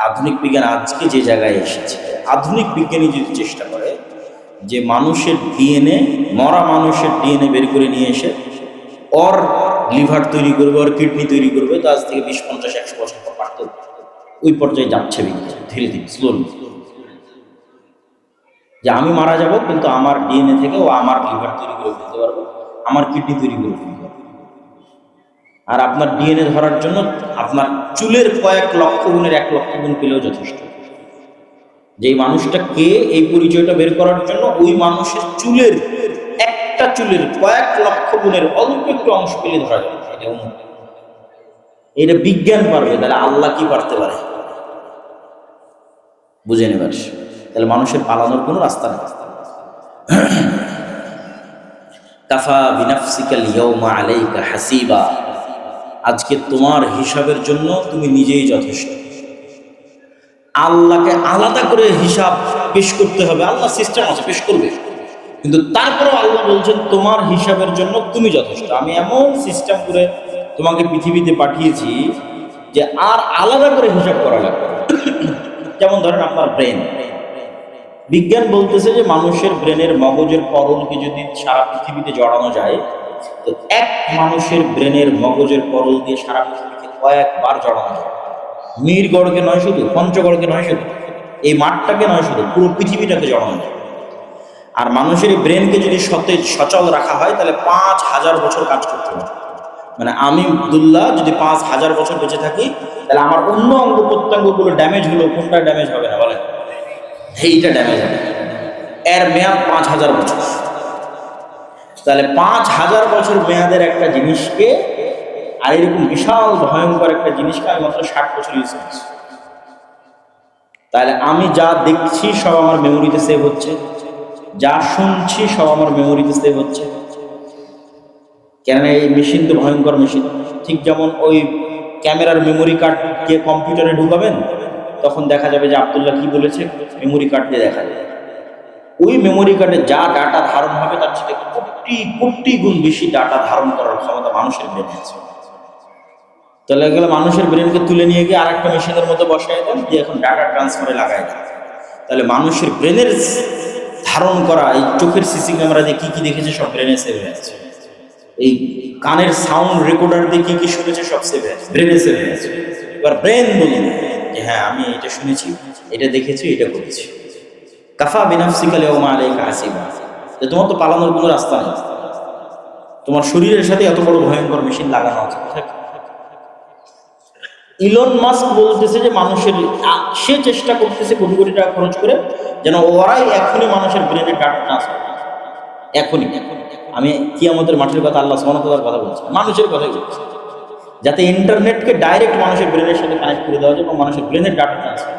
আধুনিক বিজ্ঞান আজকে যে জায়গায় এসেছে, আধুনিক বিজ্ঞানী যদি চেষ্টা করে যে মানুষের ডিএনএ, মরা মানুষের ডিএনএ বের করে নিয়ে এসে ওর লিভার তৈরি করবে, ওর কিডনি তৈরি করবে, তো আজ থেকে 20, 50, 100 বছর পর পারত। ওই পর্যায়ে যাচ্ছে বিজ্ঞান ধীরে ধীরে, স্লোলি, যে আমি মারা যাব কিন্তু আমার ডিএনএ থেকে ও আমার লিভার তৈরি করে ফেলতে পারবে, আমার কিডনি তৈরি করে ফেলতে পারবে। আর আপনার ডিএনএ ধরার জন্য আপনার চুলের কয়েক লক্ষ গুণের 1 লক্ষ গুণ পেলেও যথেষ্ট। যে মানুষটা কে, এই পরিচয়টা বের করার জন্য ওই মানুষের চুলের একটা চুলের কয়েক লক্ষ গুণের অল্প একটু অংশ পেলে ধরা যাবে। এটা বিজ্ঞান পারবে, তাহলে আল্লাহ কি পারতে পারে? বুঝে নেবার। তাহলে মানুষের পালানোর কোনো রাস্তা নেই। কাফা বিনাফসিকাল ইয়াউমা আলাইকা হাসিবা, আজকে তোমার হিসাবের জন্য তুমি নিজেই যথেষ্ট। আল্লাহকে আলাদা করে হিসাব পেশ করতে হবে, আল্লাহ সিস্টেম আছে পেশ করবে, কিন্তু তারপরেও আল্লাহ বলছেন তোমার হিসাবের জন্য তুমি যথেষ্ট। আমি এমন সিস্টেম করে তোমাকে পৃথিবীতে পাঠিয়েছি যে আর আলাদা করে হিসাব করা লাগবে। যেমন ধরেন আপনার ব্রেন, বিজ্ঞান বলতেছে যে মানুষের ব্রেনের মগজের পরলকে যদি সারা পৃথিবীতে জড়ানো যায়, তো এক মানুষের ব্রেনের মগজের পরল দিয়ে সারা পৃথিবীতে কয়েকবার জড়ানো যায়। মিরগড়কে নয় শুধু, পঞ্চগড়কে নয় শুধু, এই মাঠটাকে নয় শুধু, পুরো পৃথিবীটাকে জড়ানো যায়। আর মানুষের ব্রেনকে যদি সতেজ সচল রাখা হয় তাহলে 5000 বছর কাজ করতে হবে। মানে আমি আব্দুল্লাহ যদি 5000 বছর বেঁচে থাকি, তাহলে আমার অন্য অঙ্গ প্রত্যঙ্গগুলো ড্যামেজ হলো, কোনটা ড্যামেজ হবে না বলেন? এইটা ড্যামেজ হবে। এর মেয়াদ 5000 বছর। তাহলে 5000 বছর মেয়াদের একটা জিনিসকে, আর এরকম বিশাল ভয়ঙ্কর একটা জিনিসকে আমি মাত্র 60 বছর ইউজ করছি। তাহলে আমি যা দেখছি সব আমার মেমোরিতে সেভ হচ্ছে, যা শুনছি সব আমার মেমোরিতে সেভ হচ্ছে। কেননা এই মেশিন তো ভয়ঙ্কর মেশিন। ঠিক যেমন ওই ক্যামেরার মেমোরি কার্ডকে কম্পিউটারে ঢুকাবেন, তখন দেখা যাবে যে আব্দুল্লাহ কি বলেছে, মেমোরি কার্ড দিয়ে দেখা যাবে। ওই মেমোরি কার্ডে যা ডাটা ধারণ হবে তার সাথে কোটি কোটি গুণ বেশি ডাটা ধারণ করার ক্ষমতা মানুষের ব্রেনে আছে। তাহলে এগুলো মানুষের ব্রেনকে তুলে নিয়ে গিয়ে আর একটা মেশিনের মতো বসায় দেন, দিয়ে এখন ডাটা ট্রান্সফারে লাগাই দেন। তাহলে মানুষের ব্রেনের ধারণ করা, এই চোখের সিসি ক্যামেরা দিয়ে কি কি দেখেছে সব ব্রেনে সেভ হয়ে আছে। এই কানের সাউন্ড রেকর্ডার দিয়ে কি কি শুনেছে সব সেভ হয়ে আছে, ব্রেনে সেভ হয়ে আছে। এবার ব্রেন বলি যে হ্যাঁ আমি এটা শুনেছি, এটা দেখেছি, এটা করেছি। কাফা বিনাফসিকাল ইয়াউমা আলাইকা হাসিবা, যে তোমার তো পালানোর কোনো রাস্তা নেই। তোমার শরীরের সাথে এত বড় ভয়ঙ্কর মেশিন লাগানো আছে। ইলন মাস্ক বলতেছে যে মানুষের, সে চেষ্টা করতেছে কোটি কোটি টাকা খরচ করে যেন ওরাই এখনই মানুষের ব্রেনের ডাটা ট্রান্সফার, এখনই। আমি কিয়ামতের মাঠের কথা, আল্লাহ সুবহানাহু ওয়া তাআলার কথা বলছি, মানুষের কথাই বলছি, যাতে ইন্টারনেটকে ডাইরেক্ট মানুষের ব্রেনের সাথে কানেক্ট করে দেওয়া যায় এবং মানুষের ব্রেনের ডাটা ট্রান্সফার,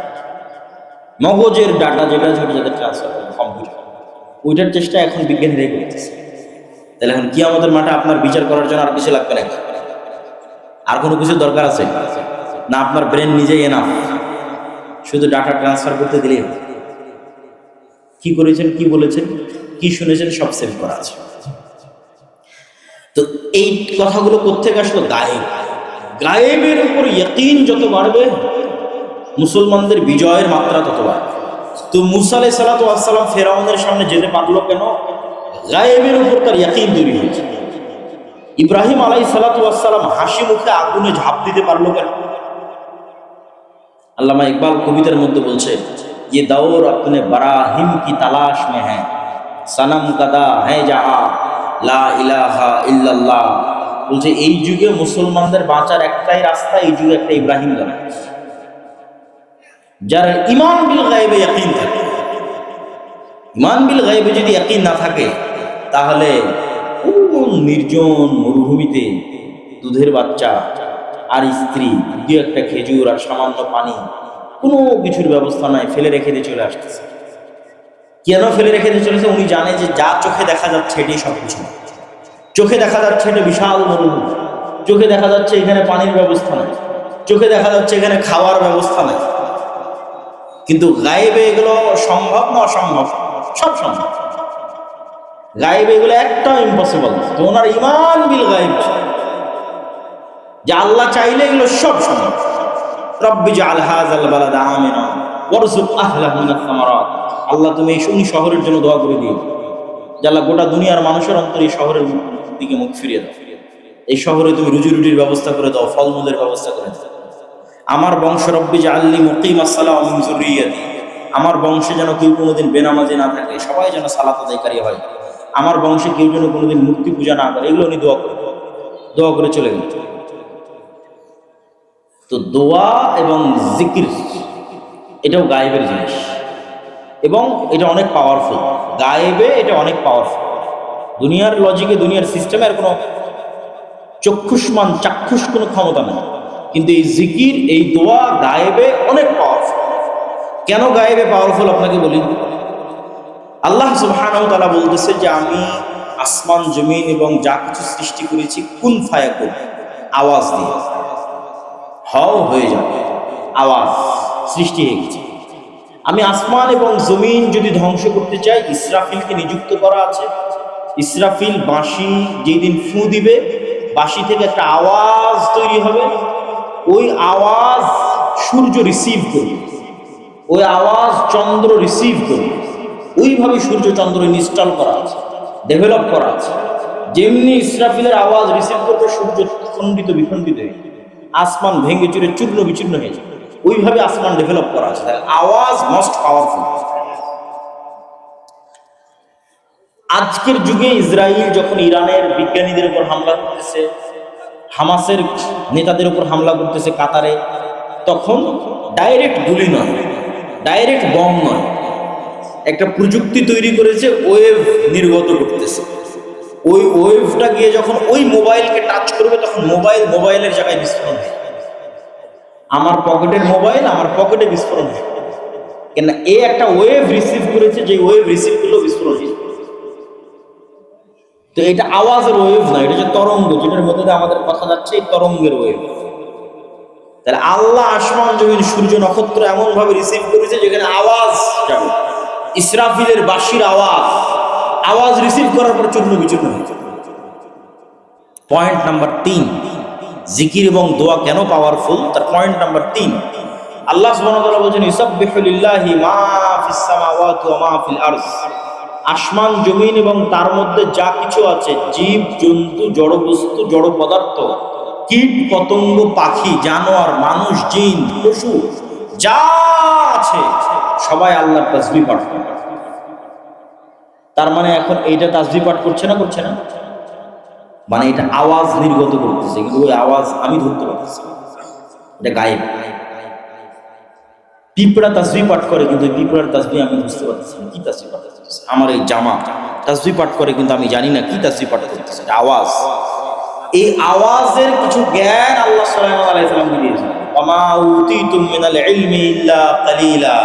মগজের ডাটা যেটা ছোট যাতে ট্রান্সফার করে কম্পিউটার, ওইটার চেষ্টা এখন বিজ্ঞানীরাই করতেছে। তাহলে এখন কিয়ামতের মাঠে আপনার বিচার করার জন্য আর কিছু লাগবে নাকি? আর কোনো কিছু দরকার আছে না? আপনার ব্রেন নিজেই এনাফ, শুধু ডাটা ট্রান্সফার করতে দিলেই কি করেছেন, কি বলেছেন, কি শুনেছেন সব সেভ করা আছে। তো এই কথাগুলো কোত্থেকে আসলো? গায়েব। গায়েবের উপর ইয়াকিন যত বাড়বে মুসলমানদের বিজয়ের মাত্রা তত বাড়বে। তো মুসা আলাইহিস সালাতু ওয়াস সালাম ফেরাউনের সামনে যেতে পারলো কেন? গায়েবের উপর তার ইয়াকিন তৈরি হয়েছে। ইব্রাহিম আলাইহিস সালাতু ওয়াস সালাম হাসি মুখে আগুনে ঝাঁপ দিতে পারলো কেন? আল্লামা ইকবাল কবিতার মধ্যে বলছে, ये दौर अपने बराहिम की तलाश में है, सनम कदा है जहां ला इलाहा इल्लल्लाह। বলছে এই যুগে মুসলমানদের বাঁচার একটাই রাস্তা, এই যুগে একটা ইব্রাহিম দরকার, যার ঈমান বিল গায়বে ইয়াকিন থাকে। ঈমান বিল গায়বে যদি ইয়াকিন না থাকে, তাহলে নির্জন মরুভূমিতে দুধের বাচ্চা আর স্ত্রী, দু একটা খেজুর আর সামান্য পানি, কোনো কিছুর ব্যবস্থা নাই, ফেলে রেখে দিয়ে চলে আসতেছে। কেন ফেলে রেখে দিয়ে চলেছে? উনি জানে যে যা চোখে দেখা যাচ্ছে এটাই সব কিছু। চোখে দেখা যাচ্ছে এটা বিশাল মরুভূমি, চোখে দেখা যাচ্ছে এখানে পানির ব্যবস্থা নাই, চোখে দেখা যাচ্ছে এখানে খাওয়ার ব্যবস্থা নাই, কিন্তু গায়েবে এগুলো সম্ভব না অসম্ভব? সব সম্ভব। গায়েবে এগুলো একটাও ইম্পসিবল। তো ওনার ঈমান বিল গায়েব, যে আল্লাহ চাইলে এগুলো সব সম্ভব। রব্বি জাআল হাযাল বালাদা আমিনা ওয়ারযুক আহলাহু মিনাস সামারাত। আল্লাহ তুমি এই শহরের জন্য দোয়া করে দিও, যে আল্লাহ গোটা দুনিয়ার মানুষের অন্তরে এই শহরের দিকে মুখ ফিরিয়ে দাও, এই শহরে তুমি রুজি রুটির ব্যবস্থা করে দাও, ফলমূলের ব্যবস্থা করে দাও। আমার বংশ রব্বি জাআলনি মুকিমাস সালাহ ওয়া মিন যুররিয়াতি, আমার বংশে যেন কেউ কোনোদিন বেনামাজি না থাকে, সবাই যেন সালাত আদায়কারী হয়। আমার বংশে কেউ যেন কোনোদিন মূর্তি পূজা না করে, এগুলো উনি দোয়া করে চলে গেল। তো দোয়া এবং জিকির এটাও গায়েবের জিনিস, এবং এটা অনেক পাওয়ারফুল। গায়েবে এটা অনেক পাওয়ারফুল। দুনিয়ার লজিকে, দুনিয়ার সিস্টেমে আর কোনো চাক্ষুষ কোনো ক্ষমতা নেই, কিন্তু এই জিকির, এই দোয়া গায়েবে অনেক পাওয়ারফুল। কেন গায়েবে পাওয়ারফুল আপনাকে বলি। আল্লাহ সুবহানাহু ওয়া তাআলা বলতেছে যে আমি আসমান জমিন এবং যা কিছু সৃষ্টি করেছি কুন ফায়াকুন, আওয়াজ দিয়ে, হও হয়ে যাবে, আওয়াজ সৃষ্টি হয়ে গেছে। আমি আসমান এবং জমিন যদি ধ্বংস করতে চাই, ইসরাফিলকে নিযুক্ত করা আছে। ইসরাফিল বাঁশি যেদিন ফু দিবে, বাঁশি থেকে একটা আওয়াজ তৈরি হবে, ওই আওয়াজ সূর্য রিসিভ করবে, ওই আওয়াজ চন্দ্র রিসিভ করবে। ওইভাবে সূর্য চন্দ্র ইনস্টল করা আছে, ডেভেলপ করা আছে। যেমনি ইসরাফিলের আওয়াজ রিসিভ করবে, সূর্য খণ্ডিত বিখণ্ডিত হয়ে যাবে, আসমান ভেঙে চুরে চূর্ণ বিচূর্ণ হয়ে যাবে। ওইভাবে আসমান ডেভেলপ করা আছে। তাহলে আওয়াজ মোস্ট পাওয়ারফুল। আজকের যুগে ইসরায়েল যখন ইরানের বিজ্ঞানীদের উপর হামলা করতেছে, হামাসের নেতাদের উপর হামলা করতেছে কাতারে, তখন ডাইরেক্ট গুলি নয়, ডাইরেক্ট বম নয়, একটা প্রযুক্তি তৈরি করেছে, ওয়েভ নির্গত করতেছে। ওই ওয়েভটা গিয়ে যখন ওই মোবাইলকে টাচ করবে, তখন মোবাইলের জায়গায় বিস্ফোরণ হয়। আমার পকেটের মোবাইল আমার পকেটে বিস্ফোরণ হয়, কেন এ একটা ওয়েভ রিসিভ করেছে, যে ওয়েভ রিসিভ করলো বিস্ফোরণ হয়। তো এটা আওয়াজের ওয়েভ না, এটা যে তরঙ্গ, যেটার মধ্যে দিয়ে আমাদের কথা যাচ্ছে, এই তরঙ্গের ওয়েভ। তাহলে আল্লাহ আসমান জমিন সূর্য নক্ষত্র এমন ভাবে রিসিভ করেছে যেখানে আওয়াজ যাবে, ইসরাফিলের বাঁশির আওয়াজ রিসিভ করার পর চূর্ণ বিচূর্ণ হয়ে যাবে। পয়েন্ট নাম্বার 3, জিকির এবং দোয়া কেন পাওয়ারফুল, তার পয়েন্ট নাম্বার 3। আল্লাহ সুবহানাহু ওয়া তাআলা বলেছেন ইউসাব্বিহু লিল্লাহি মা ফিস সামাওয়াতি ওয়া মা ফিল আরদ। আসমান জমিন এবং তার মধ্যে যা কিছু আছে, জীব জন্তু, জড় বস্তু, জড় পদার্থ, কীট পতঙ্গ, পাখি, জানোয়ার, মানুষ, জিন, পশু, যা আছে সবাই আল্লাহর তাসবিহ পাঠ করে। তার মানে এখন এইটা তাসবিহ পাঠ করছে না, মানে এটা আওয়াজ নির্গত করতেছে, কিন্তু ওই আওয়াজ আমি ধরতে পারতেছি, এটা গায়েব। পিঁপড়া তাসবিহ পাঠ করে, কিন্তু পিঁপড়ার তাসবিহ আমি বুঝতে পারতেছি না কি তাসবিহ পাঠ করতেছে। আমার এই জামা তাসবিহ পাঠ করে, কিন্তু আমি জানি না কি তাসবিহ পাঠ করতেছে, এটা আওয়াজ। এই আওয়াজের কিছু জ্ঞান আল্লাহ সুবহানাহু ওয়া তাআলা দিয়েছেন। ওয়ামা উতীতুম মিনাল ইলমি ইল্লা কালিলা।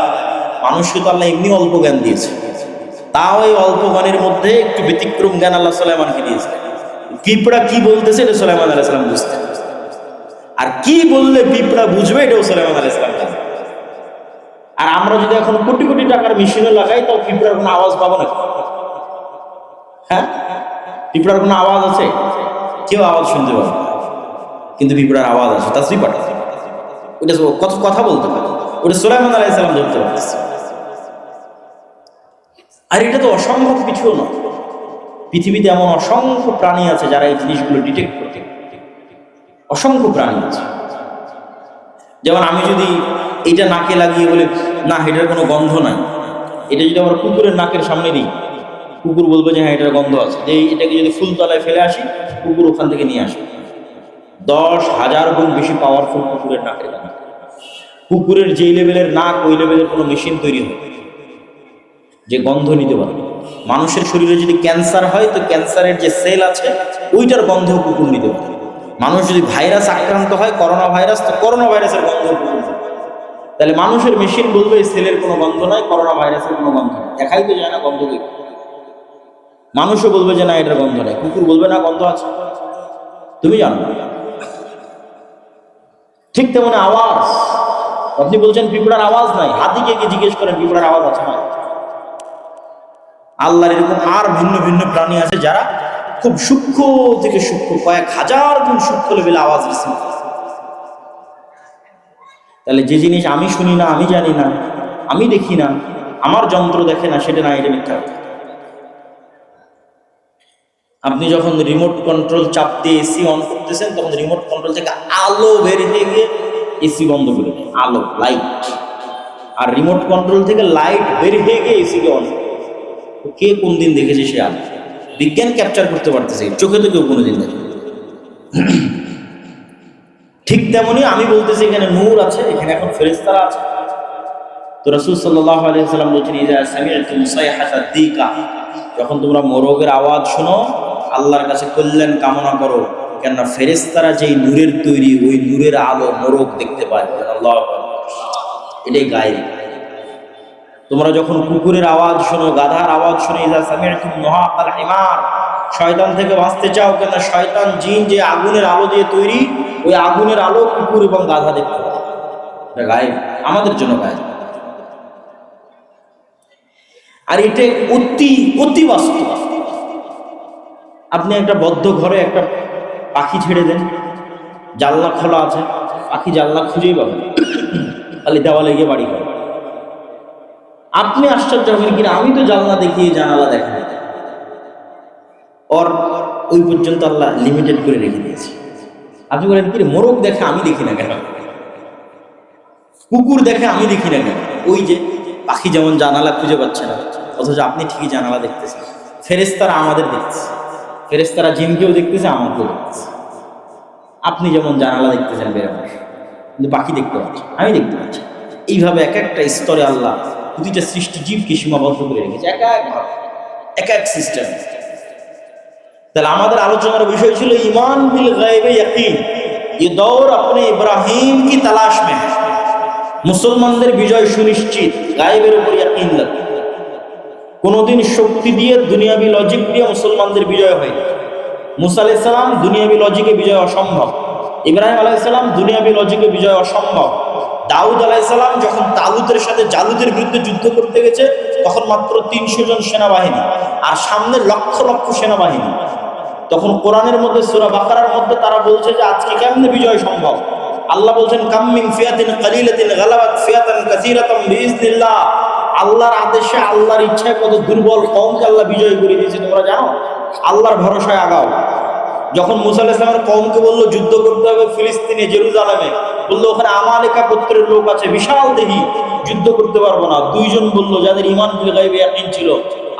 মানুষকে তো আল্লাহ এমনি অল্প জ্ঞান দিয়েছে, তাও এই অল্প জ্ঞানের মধ্যে একটু ব্যতিক্রম জ্ঞান আল্লাহ সুলাইমানকে দিয়েছে। পিঁপড়া কি বলতেছে এটা সুলাইমান আলাইহিস সালাম বুঝতেন, আর কি বললে পিঁপড়া বুঝবে এটাও সুলাইমান আলাইহিস সালাম জানেন। আর আমরা যদি এখন কোটি কোটি টাকার মেশিনে লাগাই, তাও পিঁপড়ার কোনো আওয়াজ পাবো না। হ্যাঁ, পিঁপড়ার কোনো আওয়াজ আছে? কেউ আওয়াজ শুনতে পাবে, কিন্তু পিঁপড়ার আওয়াজ আছে, তাসবিহ পাঠ। ওটা কথা বলতে পারে, ওটা সুলাইমান আলাইহিস সালাম ধরতে পারতেছে। আর এটা তো অসম্ভব কিছু না। পৃথিবীতে এমন অসংখ্য প্রাণী আছে যারা এই জিনিসগুলো ডিটেক্ট করতে, অসংখ্য প্রাণী আছে। যেমন আমি যদি এটা নাকে লাগিয়ে বলে না এটার কোনো গন্ধ নাই, এটা যদি আমরা কুকুরের নাকের সামনে দিই, কুকুর বলবে যে হ্যাঁ এটার গন্ধ আছে। যে এটাকে যদি ফুলতলায় ফেলে আসি, কুকুর ওখান থেকে নিয়ে আসে। 10,000 গুণ বেশি পাওয়ারফুল কুকুরের নাকের গন্ধ। কুকুরের যেই লেভেলের নাক, ওই লেভেলের কোনো মেশিন তৈরি হয় যে গন্ধ নিতে পারে। মানুষের শরীরে যদি ক্যান্সার হয়, তো ক্যান্সারের যে সেল আছে ওইটার গন্ধ কুকুর নিতে পারে। মানুষ যদি ভাইরাস আক্রান্ত হয়, করোনা ভাইরাস, তো করোনা ভাইরাসের গন্ধ কুকুর নিতে পারে। তাহলে মানুষের মেশিন বলবে এই সেলের কোনো গন্ধ নাই, করোনা ভাইরাসের কোনো গন্ধ নেই, দেখাই তো যায় না গন্ধ কি। মানুষও বলবে যে না এটার গন্ধ নেই, কুকুর বলবে না গন্ধ আছে, তুমি জানো। ঠিক তেমন আওয়াজ, আপনি বলছেন পিঁপড়ার আওয়াজ নাই, হাতিকে গিয়ে জিজ্ঞেস করেন পিঁপড়ার আওয়াজ আছে না। আল্লাহর এরকম আর ভিন্ন ভিন্ন প্রাণী আছে যারা খুব সূক্ষ্ম থেকে সূক্ষ্ম, কয়েক হাজার গুণ সূক্ষ্ম লেভেলে আওয়াজ রিসিভ করে। তাহলে যে জিনিস আমি শুনি না, আমি জানি না, আমি দেখি না, আমার যন্ত্র দেখে না, সেটা না, এটা মিথ্যা কথা। আপনি যখন রিমোট কন্ট্রোল চাপ দিয়ে এসি অন করতেছেন, তখন রিমোট কন্ট্রোল থেকে আলো বের হয়ে গিয়ে এসি বন্ধ করে দেয়, আলো, লাইট। আর রিমোট কন্ট্রোল থেকে লাইট বের হয়ে গিয়ে এসিকে অন করে। কে কোন দিন দেখেছে সে আলো? বিজ্ঞান ক্যাপচার করতে পারতেছে, চোখে তো কেউ কোনোদিন দেখে। ঠিক তেমনি আমি বলতেছি এখানে নূর আছে, এখানে এখন ফেরেশতারা আছে। তো রাসূল সাল্লাল্লাহু আলাইহি ওয়াসাল্লাম বলেছেন, ইযা সামি'তুম সাইহাতাদ দিকা, যখন তোমরা মোরগের আওয়াজ শোনো, আল্লাহর কাছে কল্যাণ কামনা করো, কেননা ফেরেশতারা যেই নূরের তৈরি, ওই নূরের আলো মোরগ দেখতে পায়। আল্লাহু আকবার, এটাই গায়েব। তোমরা যখন কুকুরের আওয়াজ শোনো, গাধার আওয়াজ শোনো, ইযা সামি'তুম নুহাকাল হিমার, শয়তান থেকে বাঁচতে চাও, কেন শয়তান জিন যে আগুনের আলো দিয়ে তৈরি, ওই আগুনের আলো কুকুর এবং গাধা দেখতে পায়। এটা গায়েব, আমাদের জন্য গায়েব। আর এটা অতি অতি বাস্তব। আপনি একটা বদ্ধ ঘরে একটা পাখি ছেড়ে দেন, জানলা খোলা আছে, পাখি জানলা খুঁজেই পাবে, খালি দেওয়ালে গিয়ে বাড়ি করে। আপনি আশ্চর্য হবেন, কিনা আমি তো জানলা দেখি, জানালা দেখা না। ওর ওই পর্যন্ত আল্লাহ লিমিটেড করে রেখে দিয়েছে। আপনি বলেন, কি মোরগ দেখে আমি দেখি না কেন, কুকুর দেখে আমি দেখি না কেন? ওই যে পাখি যেমন জানালা খুঁজে পাচ্ছে না, অথচ আপনি ঠিকই জানালা দেখতেছেন। ফেরেশতারা আমাদের দেখতেছে, ফেরেশতারা জিনকেও দেখতেছে, আমাকেও দেখতেছে। আপনি যেমন জানালা দেখতেছেন বেরোবার, কিন্তু পাখি দেখতে পাচ্ছি, আমি দেখতে পাচ্ছি। এইভাবে এক একটা স্তরে আল্লাহ প্রতিটা সৃষ্টি জীবকে সীমাবদ্ধ করে রেখেছে, এক এক সিস্টেম। তাহলে আমাদের আলোচনার বিষয় ছিল ঈমান বিল গায়বে ইয়াকিন, ये दौर अपने इब्राहिम की तलाश में है। মুসলমানদের বিজয় সুনিশ্চিত, গায়েবের উপর ইয়াকিন লাগে। কোনোদিন শক্তি দিয়ে, দুনিয়াবি লজিক দিয়ে মুসলমানদের বিজয় হয়নি। মুসা আলাইহিস সালাম দুনিয়াবি লজিকে বিজয় অসম্ভব, ইব্রাহিম আলাইহিস সালাম দুনিয়াবি লজিকে বিজয় অসম্ভব। দাউদ আলাইহিস সালাম যখন তালুতের সাথে জালুতের বিরুদ্ধে যুদ্ধ করতে গেছে, তখন মাত্র 300 জন সেনাবাহিনী, আর সামনে লক্ষ লক্ষ সেনাবাহিনী। তখন কোরআনের মধ্যে সূরা বাকারার মধ্যে তারা বলছে যে আজকে কেমনে বিজয় সম্ভব? আল্লাহ বলছেন, কাম মিন ফিয়াতিন কালিলাতিন গালাবাত ফিয়াতান কাসীরাতাম বিইজনিল্লাহ। আল্লাহর আদেশে, আল্লাহর ইচ্ছায় কত দুর্বল কওমকে আল্লাহ বিজয় করে দিয়েছে তোমরা জানো? আল্লাহর ভরসায় আগাও। যখন মুসা আলাইহিস সালামের কওমকে বলল যুদ্ধ করতে হবে ফিলিস্তিনে, জেরুজালেমে, বললো ওখানে আমালেকা গোত্রের লোক আছে, বিশাল দেহী, যুদ্ধ করতে পারবো না। দুইজন বললো যাদের ঈমান বিল গায়বে ইয়াকিন ছিল,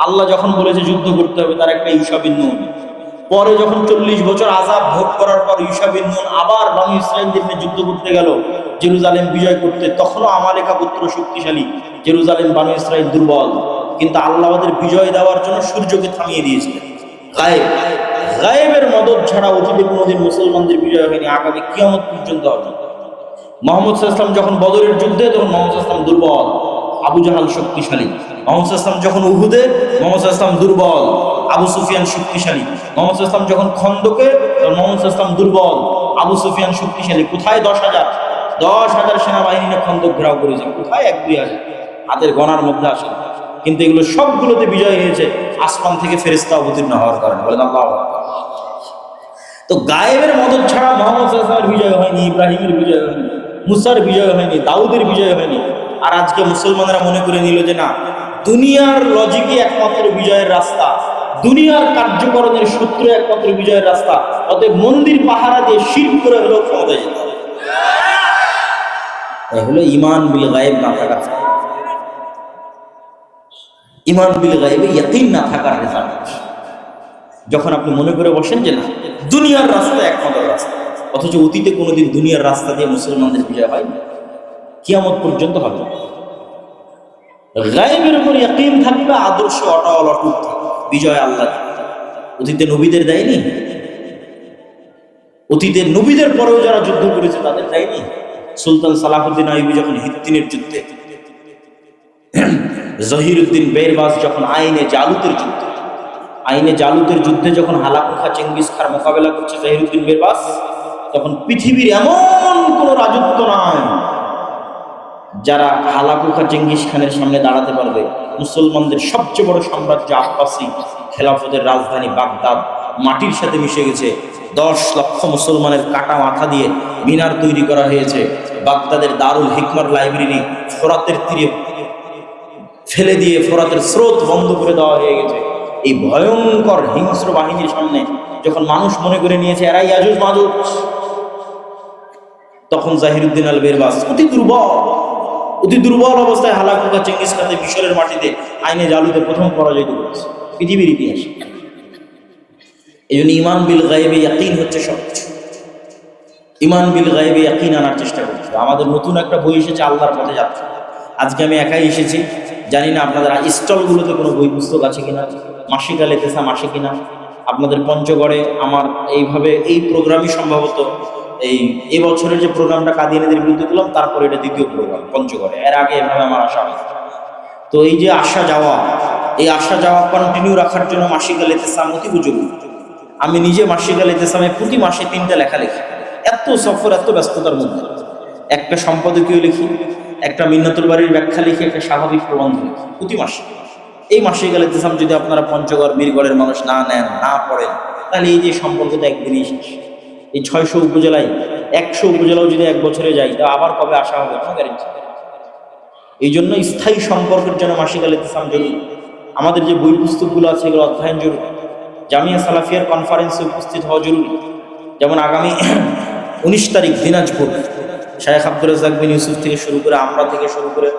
আল্লাহ যখন বলেছে যুদ্ধ করতে হবে, তার একটা ইউশা বিন নুন। পরে যখন 40 বছর আযাব ভোগ করার পর ইউশা বিন নুন আবার বনী ইসরাঈলদের নিয়ে যুদ্ধ করতে গেল জেরুজালেম বিজয় করতে, তখনও আমালেকা গোত্র শক্তিশালী, জেরুজালেম বনী ইসরাঈল দুর্বল। কিন্তু আল্লাহ ওদের বিজয় দেওয়ার জন্য সূর্যকে থামিয়ে দিয়েছিলেন। গায়েব, গায়েবের মদদ ছাড়া অতীতে কোনোদিন মুসলমানদের বিজয় হয়নি, আগামী কিয়ামত পর্যন্ত হবে। মুহাম্মদ সাল্লাল্লাহু আলাইহি ওয়াসাল্লাম যখন বদরের যুদ্ধে, তখন মুহাম্মদ সাল্লাল্লাহু আলাইহি ওয়াসাল্লাম দুর্বল, আবু জাহাল শক্তিশালী। মুহাম্মদ সাল্লাল্লাহু আলাইহি ওয়াসাল্লাম যখন উহুদে, মুহাম্মদ সাল্লাল্লাহু আলাইহি ওয়াসাল্লাম দুর্বল, আবু সুফিয়ান শক্তিশালী। মুহাম্মদ সাল্লাল্লাহু আলাইহি ওয়াসাল্লাম যখন খন্দকে, তখন মুহাম্মদ সাল্লাল্লাহু আলাইহি ওয়াসাল্লাম দুর্বল, আবু সুফিয়ান শক্তিশালী। কোথায় 10,000 সেনাবাহিনী নিয়ে খন্দক ঘেরাও করেছে, কোথায় 1-2,000 হাতের গণার মধ্যে আসে। কিন্তু এগুলো সবগুলোতে বিজয় হয়েছে আসমান থেকে ফেরেশতা অবতীর্ণ হওয়ার কারণে। বলেন আল্লাহু আকবার। তো গায়েবের মদদ ছাড়া মুহাম্মদ সাল্লাল্লাহু আলাইহি ওয়াসাল্লামের বিজয় হয়নি, ইব্রাহিমের বিজয় হয়নি, মুসার বিজয় হয়নি, দাউদের বিজয় হয়নি। আর আজকে মুসলমানরা মনে করে নিল যে না, দুনিয়ার লজিকে একমাত্র বিজয়ের রাস্তা, দুনিয়ার কার্যকরণের সূত্র একমাত্র বিজয়ের রাস্তা, অতএব মন্দির পাহারা দিয়ে শিরক করে হলেও ক্ষমতায় যেতে হবে। এই হলো ঈমান বিল গায়ব না থাকা, ঈমান বিল গায়বে ইয়াকিন না থাকার রেজাল্ট। যখন আপনি মনে করে বসেন যে না, দুনিয়ার রাস্তা একমাত্র রাস্তা, অথচ অতীতে কোনোদিন দুনিয়ার রাস্তা দিয়ে মুসলমানদের বিজয় হয়নি, কিয়ামত পর্যন্ত হবে না। গায়েবের উপর ইয়াকিন থাকবে, আদর্শ অটল অটুট থাকবে, বিজয় আল্লাহ। অতীতে নবীদের দেয়নি? অতীতের নবীদের পরেও যারা যুদ্ধ করেছে তাদের দেয়নি? সুলতান সালাহুদ্দিন আইয়ুবী যখন হিত্তিনের যুদ্ধে, জহিরুদ্দিন বেরবাস যখন আইনে জালুতের যুদ্ধে যখন হালাকুখা চেঙ্গিস খার মোকাবেলা করছে জহিরুদ্দিন বেরবাস, তখন পৃথিবীর এমন কোন রাজত্ব নাই যারা হালাকুখা চেঙ্গিস খানের সামনে দাঁড়াতে পারবে। মুসলমানদের সবচেয়ে বড় সাম্রাজ্য আব্বাসী খেলাফতের রাজধানী বাগদাদ মাটির সাথে মিশে গেছে। 10 লক্ষ মুসলমানের কাটা মাথা দিয়ে মিনার তৈরি করা হয়েছে। বাগদাদের দারুল হিকমার লাইব্রেরি ফোরাতের তীরে ফেলে দিয়ে ফোরাতের স্রোত বন্ধ করে দেওয়া হয়ে গেছে। এই ভয়ঙ্কর হিংস্র বাহিনীর সামনে যখন মানুষ মনে করে নিয়েছে এরাই ইয়াজুজ মাজুজ, তখন জাহিরুদ্দিন আল বেরবাস অতি দুর্বল অবস্থায় হালাকুকা চেঙ্গিস খানের মিশরের মাটিতে আইনে জালুতে প্রথম পরাজয় করেছে পৃথিবীর ইতিহাসে। এই জন্য ইমান বিল গায়বে ইয়াকিন হচ্ছে সবকিছু। ইমান বিল গায়বে ইয়াকিন আনার চেষ্টা করতে হবে। আমাদের নতুন একটা বই এসেছে, আল্লাহর পথে যাত্রা। আজকে আমি একাই এসেছি, জানি না আপনাদের স্টলগুলোতে কোনো বই পুস্তক আছে কিনা, মাসিক আল ইতিসাম আসে কিনা। আপনাদের পঞ্চগড়ে আমার এইভাবে এই প্রোগ্রামই সম্ভবত এই বছরের যে প্রোগ্রামটা কাদিয়ানীদের বিরুদ্ধে দিলাম, তারপরে এটা দ্বিতীয় প্রোগ্রাম পঞ্চগড়ে। এর আগে এভাবে আমার আসা হয়। তো এই যে আসা যাওয়া, এই আসা যাওয়া কন্টিনিউ রাখার জন্য মাসিক আল ইতিসাম অতি উপযোগী। আমি নিজে মাসিক আল ইতিসামে প্রতি মাসে 3টা লেখা লিখি। এত সফর, এত ব্যস্ততার মধ্যে একটা সম্পাদকীয় লিখি, একটা মিন্নাতুল বাড়ির ব্যাখ্যা লিখি, একটা স্বাভাবিক প্রবন্ধ লিখি প্রতি মাসে। এই মাসিক আল ইতিসাম যদি আপনারা পঞ্চগড় বীরগড়ের মানুষ না নেন, না পড়েন, তাহলে এই যে সম্পর্কটা একদিনই শেষ। এই 600 উপজেলায় 100 উপজেলাও যদি এক বছরে যাই, তা আবার কবে আসা হবে কোনো গ্যারেন্টি। এই জন্য স্থায়ী সম্পর্কের জন্য মাসিক আল ইতিসাম জরুরি। আমাদের যে বই পুস্তকগুলো আছে এগুলো অধ্যয়ন জরুরি। জামিয়া সালাফিয়ার কনফারেন্সে উপস্থিত হওয়া জরুরি। যেমন আগামী 19 তারিখ দিনাজপুর শায়েখ আব্দুর রাজ্জাক বিন ইউসুফ থেকে শুরু করে, আমরা থেকে শুরু করে,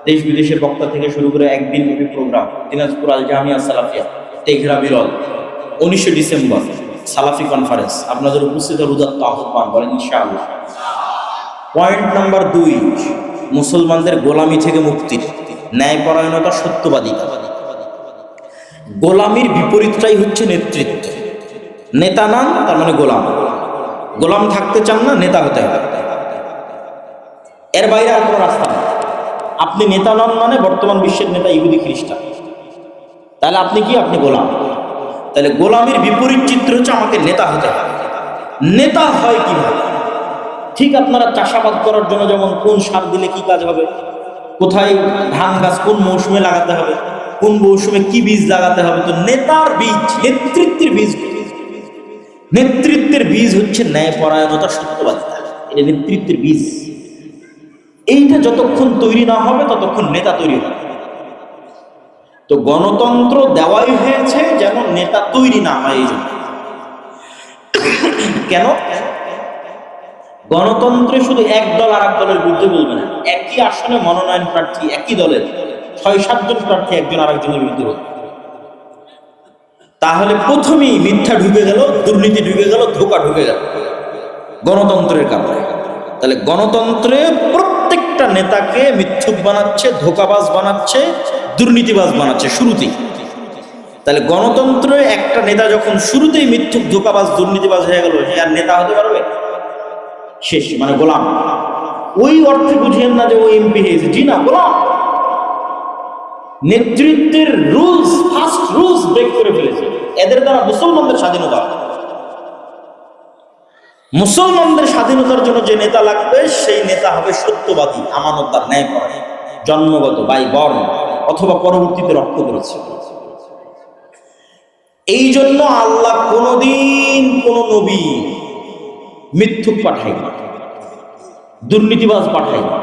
দেশ বিদেশের বক্তা থেকে শুরু করে একদিন ব্যাপী প্রোগ্রাম দিনাজপুর আল জামিয়া সালাফিয়া টেঘরা বিরল। 19শে ডিসেম্বর সালাফি কনফারেন্স। আপনাদের উপস্থিত রুদাত্ত আহ্বান বলেন ইনশাআল্লাহ। পয়েন্ট নাম্বার 2, মুসলমানদের গোলামি থেকে মুক্তি, ন্যায়পরায়ণতা, সত্যবাদিতা। গোলামির বিপরীতটাই হচ্ছে নেতৃত্ব। নেতা নান তার মানে গোলাম। গোলাম থাকতে চান না, নেতা হতে হবে। এর বাইরে আর কোনো রাস্তা নেই। আপনি নেতা নন মানে বর্তমান বিশ্বের নেতা ইহুদি খ্রিস্টান, তাহলে আপনি কি? আপনি গোলাম। তাহলে গোলামের বিপরীত চিত্র হচ্ছে আমাকে নেতা হতে হবে। নেতা হয় কিভাবে? ঠিক আপনারা চাষাবাদ করার জন্য যেমন কোন সার দিলে কি কাজ হবে, কোথায় ধান গাছ কোন মৌসুমে লাগাতে হবে, কোন মৌসুমে কি বীজ লাগাতে হবে, তো নেতার বীজ, নেতৃত্বের বীজ, নেতৃত্বের বীজ হচ্ছে ন্যায়পরায়ণতা, সত্যবাদিতা। এটা নেতৃত্বের বীজ। এইটা যতক্ষণ তৈরি না হবে ততক্ষণ নেতা তৈরি হবে। তো গণতন্ত্র দেওয়াই হয়েছে যেন নেতা তৈরি না হয়। এই জন্য কেন? গণতন্ত্রে শুধু এক দল আর এক দলের বিরুদ্ধে বলবে না, একই আসনে মনোনয়ন প্রার্থী একই দলের 6-7 জন প্রার্থী একজন আরেকজনের বিরুদ্ধে বলবে। তাহলে প্রথমেই মিথ্যা ঢুকে গেল, দুর্নীতি ঢুকে গেল, ধোঁকা ঢুকে গেল গণতন্ত্রের কারণে। তাহলে গণতন্ত্রে প্রত্যেকটা নেতাকে মিথ্যুক বানাচ্ছে, ধোঁকাবাজ বানাচ্ছে, দুর্নীতিবাজ বানাচ্ছে শুরুতেই। তাহলে গণতন্ত্রে একটা নেতা যখন শুরুতেই মিথ্যুক, ধোঁকাবাজ, দুর্নীতিবাজ হয়ে গেল, সে আর নেতা হতে পারবে? শেষ, মানে গোলাম। ওই অর্থে বুঝিয়েন না যে ও এমপি হয়েছে, জি না, গোলাম। নেতৃত্বের রুলস, ফার্স্ট রুলস ব্রেক করে ফেলেছে। এদের দ্বারা মুসলমানদের স্বাধীনতা, মুসলমানদের স্বাধীনতার জন্য যে নেতা লাগবে সেই নেতা হবে সত্যবাদী, আমানতদার, ন্যায়পরায়ণ, জন্মগত বাই বর্ণ অথবা পরবর্তীতে রক্ত করেছে। এই জন্য আল্লাহ কোনদিন কোন নবী মিথ্যুক পাঠাই না, দুর্নীতিবাজ পাঠাই না।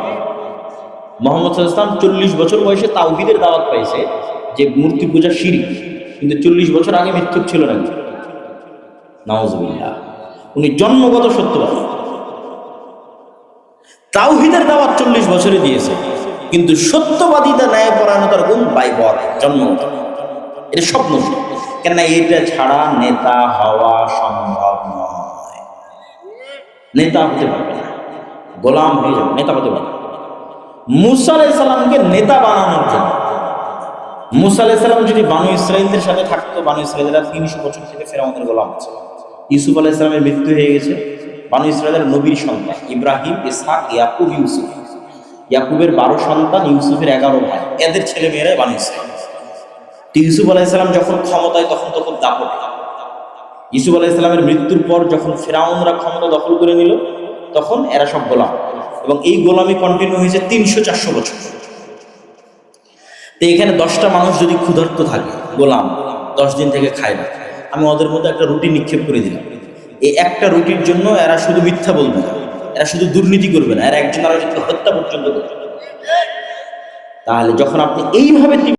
মুহাম্মদ সাল্লাল্লাহু আলাইহি ওয়াসাল্লাম 40 বছর বয়সে তাওহীদের দাওয়াত পাইছে, যে মূর্তি পূজা শিরক, কিন্তু 40 বছর আগে মিথ্যুক ছিল না। নাউযুবিল্লাহ। উনি জন্মগত সত্যবাদী। তাওহীদের দাওয়াত 40 বছরে দিয়েছে, কিন্তু সত্যবাদিতা, ন্যায়পরায়ণতার গুণ বাইবর, জন্মগত। এটা স্বপ্ন। কেননা এটা ছাড়া নেতা হওয়া সম্ভব নয়। নেতা হতে পারবে না, গোলাম হয়ে যাবে, নেতা হতে পারবে। মুসা আলাইহিস সালামকে নেতা বানানোর জন্য, মুসা আলাইহিস সালাম যদি বানু ইসরাঈলদের সাথে থাকতো, বানু ইসরাঈলরা 300 বছর থেকে ফেরাউনের গোলাম ছিল। ইউসুফ আলাইহিস সালামের মৃত্যু হয়ে গেছে। বানু ইসরাঈলের নবীর সন্তান ইব্রাহিম, ইসহাক, ইয়াকুব, ইউসুফ। ইয়াকুবের 12 সন্তান, ইউসুফের 11 ভাই। এদের ছেলে মেয়েরাই বানু ইসরাঈল। ইউসুফ আলাইহিস সালাম যখন ক্ষমতায়, তখন তো খুব দাপট। ইউসুফ আলাইহিস সালামের মৃত্যুর পর যখন ফেরাউনরা ক্ষমতা দখল করে নিল, তখন এরা সব গোলাম, এবং এই গোলামি কন্টিনিউ হয়েছে 300-400 বছর। তো এখানে 10টা মানুষ যদি ক্ষুধার্ত থাকে, গোলাম 10 দিন থেকে খায় না, আমি ওদের মধ্যে একটা রুটি নিক্ষেপ করে দিলাম। এই একটা রুটির জন্য এরা শুধু মিথ্যা বলবে না, এরা শুধু দুর্নীতি করবে না, এরা একজন আরেকজনকে হত্যা পর্যন্ত করবে। তাহলে যখন আপনি এইভাবে